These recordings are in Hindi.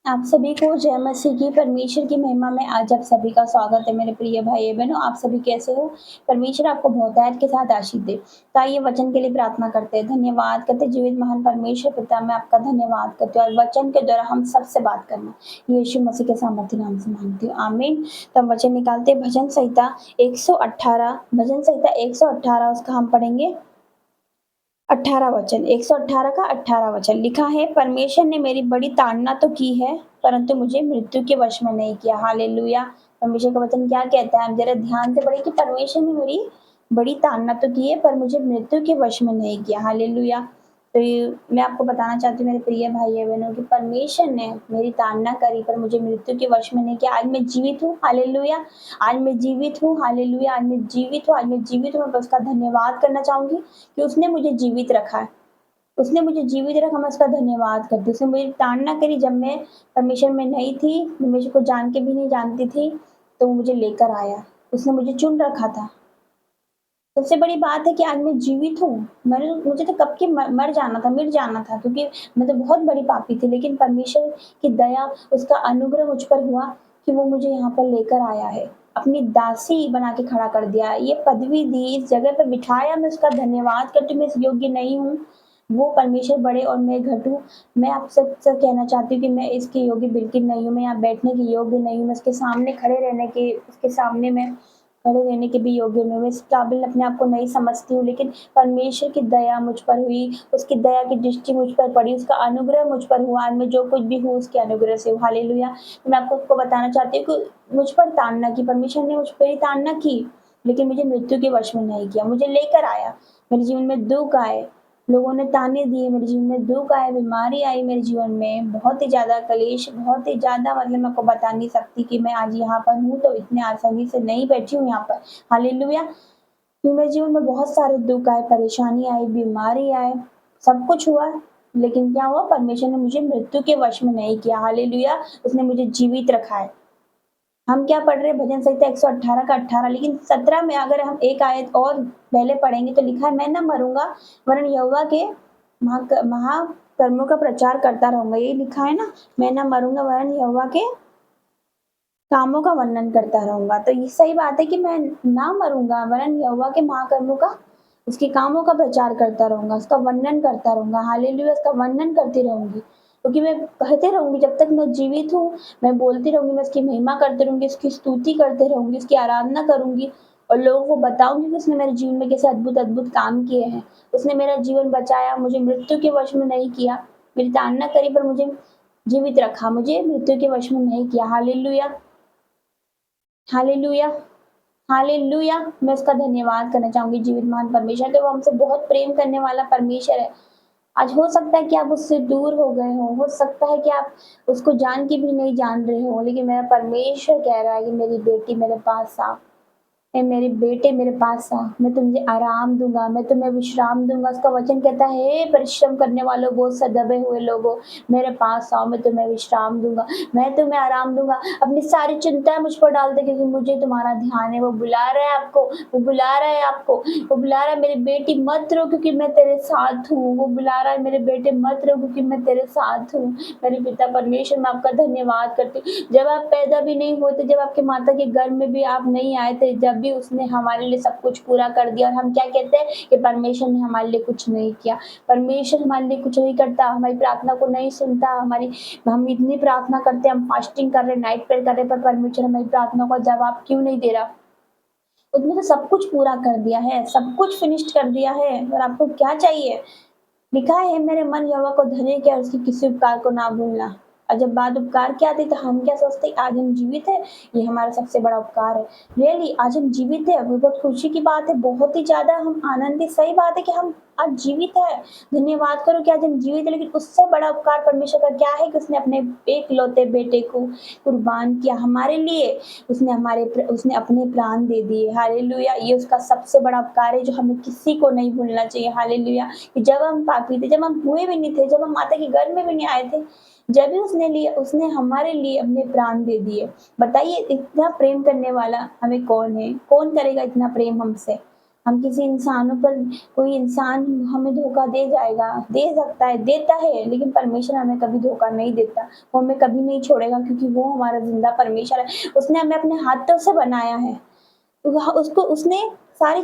आप सभी को जय मसीह की परमेश्वर की महिमा में आज आप सभी का स्वागत है मेरे प्रिय भाई बहनों। आप सभी कैसे हो? परमेश्वर आपको बहुतायत के साथ आशीष दे। तो आइए वचन के लिए प्रार्थना करते हैं। धन्यवाद करते हैं जीवित महान परमेश्वर पिता, मैं आपका धन्यवाद करती हूँ और वचन के द्वारा हम सबसे बात करना यीशु मसीह के सामर्थ्य नाम से मांगती हूँ, आमीन। तो हम वचन निकालते हैं भजन संहिता 118, भजन संहिता 118 उसका हम पढ़ेंगे 18 वचन। 118 का 18 वचन लिखा है, परमेश्वर ने मेरी बड़ी ताड़ना तो की है परंतु मुझे मृत्यु के वश में नहीं किया। हालेलुया। परमेश्वर का वचन क्या कहता है, हम जरा ध्यान से पढ़े कि परमेश्वर ने मेरी बड़ी ताड़ना तो की है पर मुझे मृत्यु के वश में नहीं किया। हालेलुया। तो मैं आपको बताना चाहती हूँ मेरे प्रिय भाई बहनों कि परमेश्वर ने मेरी ताड़ना करी पर मुझे मृत्यु के वश में नहीं किया। आज मैं जीवित हूँ। हालेलुया। आज मैं जीवित हूँ। हालेलुया। आज मैं जीवित हूँ। आज मैं जीवित हूँ। मैं उसका धन्यवाद करना चाहूंगी कि उसने मुझे जीवित रखा है। उसने मुझे जीवित रखा, मैं उसका धन्यवाद करती हूँ। उसने मुझे ताड़ना करी जब मैं परमेश्वर में नहीं थी, परमेश्वर को जान के भी नहीं जानती थी, तो वो मुझे लेकर आया। उसने मुझे चुन रखा था। सबसे बड़ी बात है कि आज मैं जीवित हूँ। मैंने मुझे तो कब की मर जाना था, मिट जाना था, क्योंकि मैं तो बहुत बड़ी पापी थी। लेकिन परमेश्वर की दया, उसका अनुग्रह मुझ पर हुआ कि वो मुझे यहाँ पर लेकर आया है। अपनी दासी बना के खड़ा कर दिया, ये पदवी दी, इस जगह पे बिठाया। मैं उसका धन्यवाद करती हूँ। मैं इस योग्य नहीं हूँ, वो परमेश्वर बड़े और मैं घटूँ। मैं आपसे कहना चाहती हूँ कि मैं इसके योग्य बिल्कुल नहीं हूँ। मैं यहाँ बैठने की योग्य नहीं हूँ। मैं उसके सामने खड़े रहने के, उसके सामने मैं खड़े रहने के भी योग्य नहीं हूँ। मैं इस काबिल अपने आप को नहीं समझती हूँ, लेकिन परमेश्वर की दया मुझ पर हुई, उसकी दया की दृष्टि मुझ पर पड़ी, उसका अनुग्रह मुझ पर हुआ। आज मैं जो कुछ भी हूँ उसके अनुग्रह से हूँ। हालेलुया। तो मैं आपको बताना चाहती हूँ कि मुझ पर ताड़ना की, परमेश्वर ने मुझ पर ही ताड़ना की, लेकिन मुझे मृत्यु के वश में नहीं किया। मुझे लेकर आया। मेरे जीवन में दुःख आए, लोगों ने ताने दिए, मेरे जीवन में दुःख आए, बीमारी आई मेरे जीवन में, बहुत ही ज़्यादा कलेश, बहुत ही ज़्यादा, मतलब मैं आपको बता नहीं सकती कि मैं आज यहाँ पर हूँ तो इतने आसानी से नहीं बैठी हूँ यहाँ पर। हालेलुया। क्यों मेरे जीवन में बहुत सारे दुःख आए, परेशानी आई, बीमारी आए, सब कुछ हुआ, लेकिन क्या हुआ, परमेश्वर ने मुझे मृत्यु के वश में नहीं किया। हालेलुया। उसने मुझे जीवित रखा है। हम क्या पढ़ रहे हैं, भजन संहिता 118 का 18, लेकिन 17 में अगर हम एक आयत और पहले पढ़ेंगे तो लिखा है, मैं न मरूंगा वरन यहोवा के महाकर्मों का प्रचार करता रहूंगा। यही लिखा है ना, मैं न मरूंगा वरन यहोवा के कामों का वर्णन करता रहूंगा। तो ये सही बात है कि मैं ना मरूंगा वरन यहोवा के महाकर्मों का, उसके कामों का प्रचार करता रहूंगा, उसका वर्णन करता रहूंगा। हालेलुया। उसका वर्णन करती रहूंगी, क्योंकि मैं कहते रहूंगी जब तक मैं जीवित हूँ। मैं बोलती रहूंगी, मैं उसकी महिमा करती रहूंगी, उसकी स्तुति करते रहूंगी, उसकी आराधना करूंगी और लोगों को बताऊंगी कि उसने मेरे जीवन में कैसे अद्भुत अद्भुत काम किए हैं। उसने मेरा जीवन बचाया, मुझे मृत्यु के वश में नहीं किया। मेरी ताड़ना करी पर मुझे जीवित रखा, मुझे मृत्यु के वश में नहीं किया। हालेलुया। हालेलुया। हालेलुया। मैं उसका धन्यवाद करना चाहूंगी जीवित महान परमेश्वर के। वो हमसे बहुत प्रेम करने वाला परमेश्वर है। आज हो सकता है कि आप उससे दूर हो गए हो सकता है कि आप उसको जान के भी नहीं जान रहे हो, लेकिन मेरा परमेश्वर कह रहा है कि मेरी बेटी मेरे पास आ, ए मेरे बेटे मेरे पास आ, मैं तुम्हें आराम दूंगा, मैं तुम्हें विश्राम दूंगा। उसका वचन कहता है, हे परिश्रम करने वालों, बोझ से दबे हुए लोगों, मेरे पास आओ, मैं तुम्हें विश्राम दूंगा, मैं तुम्हें आराम दूंगा। अपनी सारी चिंताएं मुझ पर डाल दे, क्योंकि मुझे तुम्हारा ध्यान है। वो बुला रहा है आपको, वो बुला रहा है आपको, वो बुला रहा है, मेरी बेटी मत रो क्योंकि मैं तेरे साथ हूँ। वो बुला रहा है, मेरे बेटे मत रो क्योंकि मैं तेरे साथ हूँ। मेरे पिता परमेश्वर, मैं आपका धन्यवाद करती हूँ। जब आप पैदा भी नहीं होते, जब आपके माता के गर्भ में भी आप नहीं आए थे, जब भी उसने हमारे लिए सब कुछ पूरा कर दिया। और हम क्या कहते हैं कि परमेश्वर ने हमारे लिए कुछ नहीं किया। परमेश्वर हमारे लिए कुछ नहीं करता, हमारी प्रार्थना को नहीं सुनता। हम इतनी प्रार्थना करते हैं, हम फास्टिंग कर रहे, नाइट प्रेयर कर रहे, पर परमेश्वर हमारी प्रार्थना का जवाब क्यों नहीं दे रहा? उसने तो सब कुछ पूरा कर दिया है, सब कुछ फिनिश्ड कर दिया है, और आपको क्या चाहिए? लिखा है, मेरे मन यहोवा को धन्य किया, उसकी किसी उपकार को ना भूलना। और जब बात उपकार की आती तो हम क्या सोचते हैं, आज हम जीवित है, ये हमारा सबसे बड़ा उपकार है। रियली आज हम जीवित है, वो बहुत खुशी की बात है, बहुत ही ज्यादा हम आनंदित। सही बात है कि हम आज जीवित है, धन्यवाद करो कि आज हम जीवित है। लेकिन उससे बड़ा उपकार परमेश्वर का क्या है कि उसने अपने एक लौते बेटे को कुर्बान किया हमारे लिए। उसने अपने प्राण दे दिए। हालेलुया। ये उसका सबसे बड़ा उपकार है जो हमें किसी को नहीं भूलना चाहिए। हालेलुया। कि जब हम पापी थे, जब हम हुए भी नहीं थे, जब हम माता के गर्भ में भी नहीं आए थे, जब भी उसने हमारे लिए अपने प्राण दे दिए। बताइए, इतना प्रेम करने वाला हमें कौन है? कौन करेगा इतना प्रेम हमसे? हम किसी इंसानों पर, कोई इंसान हमें धोखा दे जाएगा, दे सकता है, देता है, लेकिन परमेश्वर हमें कभी धोखा नहीं देता। वो हमें कभी नहीं छोड़ेगा, क्योंकि वो हमारा ज़िंदा परमेश्वर है। उसने हमें अपने हाथों से बनाया है। वह उसको उसने सारी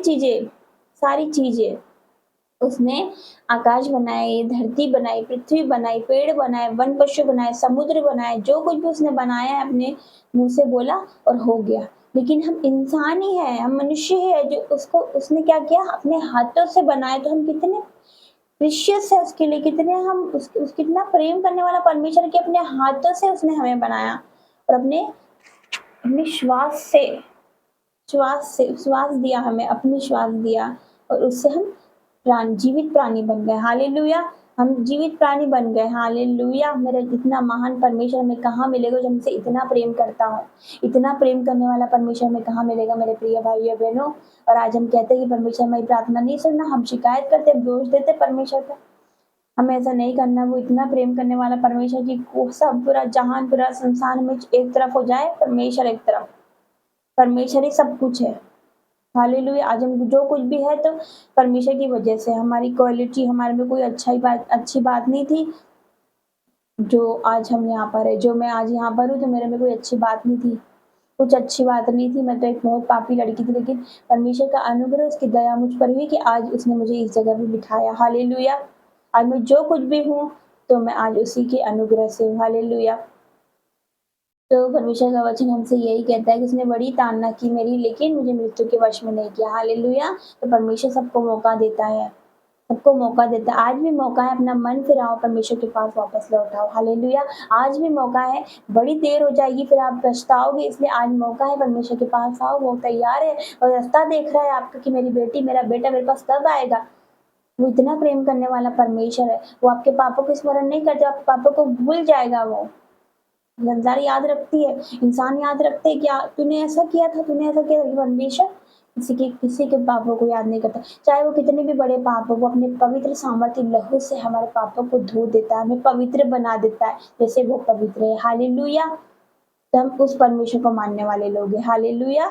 चीज़ें उसने आकाश बनाए, धरती बनाई, पृथ्वी बनाई, पेड़ बनाए, वन पशु बनाए, समुद्र बनाए, जो कुछ भी उसने बनाया है अपने मुँह से बोला और हो गया। लेकिन हम इंसान ही हैं, हम मनुष्य हैं, जो उसको उसने क्या किया, अपने हाथों से बनाए, तो हम कितने प्रीशियस है उसके लिए, कितने हम उस कितना प्रेम करने वाला परमेश्वर, कि अपने हाथों से उसने हमें बनाया और अपने अपने श्वास दिया हमें, अपनी श्वास दिया, और उससे हम जीवित प्राणी बन गए। हालेलुया! हम जीवित प्राणी बन गए। हालेलुया! मेरा इतना महान परमेश्वर हमें कहाँ मिलेगा, जो हमसे इतना प्रेम करता हो। इतना प्रेम करने वाला परमेश्वर हमें कहाँ मिलेगा मेरे प्रिय भाइयों-बहनों। और आज हम कहते हैं कि परमेश्वर हमारी प्रार्थना नहीं सुनना, हम शिकायत करते हैं, दोष देते परमेश्वर पे। हमें ऐसा नहीं करना। वो इतना प्रेम करने वाला परमेश्वर, कि को सब पूरा जहान, पूरा संसार में एक तरफ हो जाए, परमेश्वर एक तरफ। परमेश्वर ही सब कुछ है। हालेलुया! आज हम जो कुछ भी है, तो परमेश्वर की वजह से। हमारी क्वालिटी, हमारे में कोई अच्छी बात नहीं थी, जो आज हम यहाँ पर है। जो मैं आज यहाँ पर हूँ, तो मेरे में कोई अच्छी बात नहीं थी। कुछ अच्छी बात नहीं थी, मैं तो एक बहुत पापी लड़की थी, लेकिन परमेश्वर का अनुग्रह, उसकी दया मुझ पर हुई, कि आज उसने मुझे इस जगह पे बिठाया। हालेलुया! आज मैं जो कुछ भी हूँ, तो मैं आज उसी के अनुग्रह से हूँ। हालेलुया! तो परमेश्वर का वचन हमसे यही कहता है कि उसने बड़ी ताड़ना की मेरी, लेकिन मुझे मृत्यु के वश में नहीं किया। हालेलुया! तो परमेश्वर सबको मौका देता है, सबको मौका देता है। आज भी मौका है, अपना मन फिराओ, परमेश्वर के पास वापस लौट आओ। हालेलुया! आज भी मौका है, बड़ी देर हो जाएगी, फिर आप पछताओगे, इसलिए आज मौका है, परमेश्वर के पास आओ, वो तैयार है और रास्ता देख रहा है आपका, कि मेरी बेटी, मेरा बेटा मेरे पास कब आएगा। वो इतना प्रेम करने वाला परमेश्वर है, वो आपके पापों को स्मरण नहीं करते, आपके पापों को भूल जाएगा वो। संसार याद रखती है, इंसान याद रखते हैं, क्या तूने ऐसा किया था, तूने ऐसा किया था। परमेश्वर किसी के पापों को याद नहीं करता, चाहे वो कितने भी बड़े पाप हो। वो अपने पवित्र सामर्थ्य लहू से हमारे पापों को धो देता है, हमें पवित्र बना देता है, जैसे वो पवित्र है। हालेलुया! तो हम उस परमेश्वर को मानने वाले लोग हैं। हालेलुया!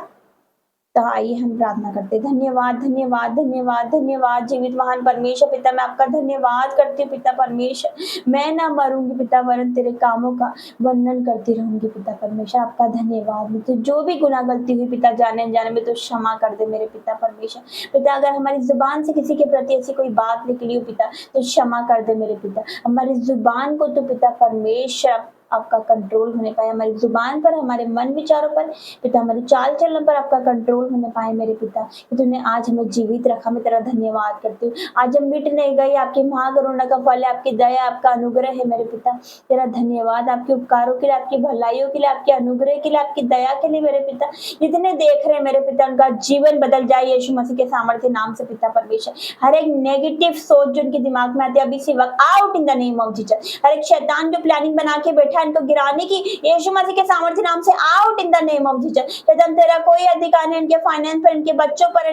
तो आइए हम प्रार्थना करते हैं। धन्यवाद, धन्यवाद, धन्यवाद, धन्यवाद जीवित महान परमेश्वर पिता, मैं आपका धन्यवाद करती हूँ पिता परमेश्वर। मैं ना मरूँगी पिता, वरन तेरे कामों का वर्णन करती रहूँगी पिता परमेश्वर। आपका धन्यवाद। मुझसे जो भी गुनाह गलती हुई पिता, जाने अनजाने में, तो क्षमा कर दे मेरे पिता परमेश्वर। पिता, अगर हमारी ज़ुबान से किसी के प्रति ऐसी कोई बात निकली हो पिता, तो क्षमा कर दे मेरे पिता। हमारी ज़ुबान को तो पिता परमेश्वर आपका कंट्रोल होने पाए, हमारी ज़ुबान पर, हमारे मन विचारों पर पिता, हमारी चाल चलन पर आपका कंट्रोल होने पाए मेरे पिता, कि तूने आज हमें जीवित रखा। मैं तेरा धन्यवाद करती हूँ। आज हम मिट नहीं गए, आपकी महाकरुणा का फल है, आपकी दया, आपका अनुग्रह है मेरे पिता। तेरा धन्यवाद आपके उपकारों के लिए, आपकी भलाइयों के लिए, आपके अनुग्रह के लिए, आपकी दया के लिए मेरे पिता। जितने देख रहे हैं मेरे पिता, उनका जीवन बदल जाए यीशु मसीह के सामर्थ्य नाम से पिता परमेश्वर। हर एक नेगेटिव सोच जो उनके दिमाग में आती है, अभी इसी वक्त out in the name of Jesus. हर एक शैतान जो प्लानिंग बना के बैठा है इनको गिराने की, यीशु मसीह के सामर्थ्य नाम से out in the name of Jesus. शैतान तेरा कोई अधिकार नहीं इनके फाइनेंस पर, इनके बच्चों पर,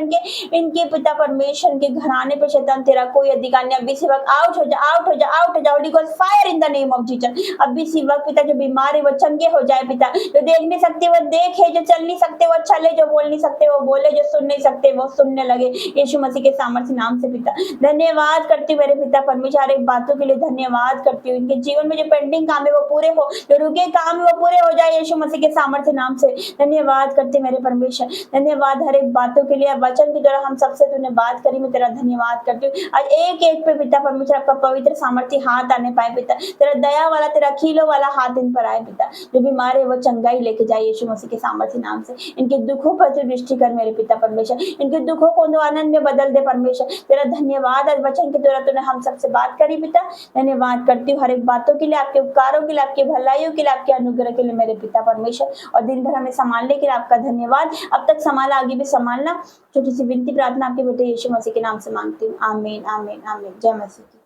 इनके पिता परमेश्वर, इनके घराने पर। शैतान तेरा कोई अधिकार नहीं, अभी इसी वक्त आउट हो जा, आउट हो जा, आउट हो जा। Holi ghost fire in the name of Jesus. अभी इसी वक्त पिता, जो बीमार है वो चंगे हो जाए पिता, जो देख नहीं सकते वो देखे, जो चल नहीं सकते वो चले, जो बोल नहीं सकते वो बोले, जो सुन नहीं सकते वो सुनने लगे, यीशु मसीह के सामर्थ्य नाम से पिता। धन्यवाद करती हूँ मेरे पिता परमेश्वर, हर एक बातों के लिए धन्यवाद करती हूँ। इनके जीवन में जो पेंडिंग काम है वो पूरे हो, जो रुके काम है वो पूरे हो जाए यीशु मसीह के सामर्थ्य नाम से। धन्यवाद करते मेरे परमेश्वर, धन्यवाद हर एक बातों के लिए। वचन की तरह हम सबसे तूने बात करी, मैं तेरा धन्यवाद करती हूँ। आज एक एक पे पिता परमेश्वर आपका पवित्र सामर्थ्य हाथ आने पाए पिता, तेरा दया वाला, तेरा खीलो वाला हाथ इन पर आए पिता। जो बीमार है वो चंगाई लेके जाए यीशु मसीह के सामर्थ्य नाम से। इनके दुखों पर तू दृष्टि कर मेरे पिता परमेश्वर, इनके दुखों को तो आनंद में बदल दे परमेश्वर। तेरा धन्यवाद आज वचन के द्वारा तूने हम सबसे बात करी पिता। धन्यवाद करती हूँ हर एक बातों के लिए, आपके उपकारों के लिए, आपके भलाइयों के लिए, आपके अनुग्रह के लिए मेरे पिता परमेश्वर। और दिन भर हमें संभालने के लिए आपका धन्यवाद। अब तक संभाला, आगे भी संभालना। छोटी सी विनती प्रार्थना आपके बेटे यीशु मसीह के नाम से मांगती हूँ। आमीन, आमीन, आमीन। जय मसीह की।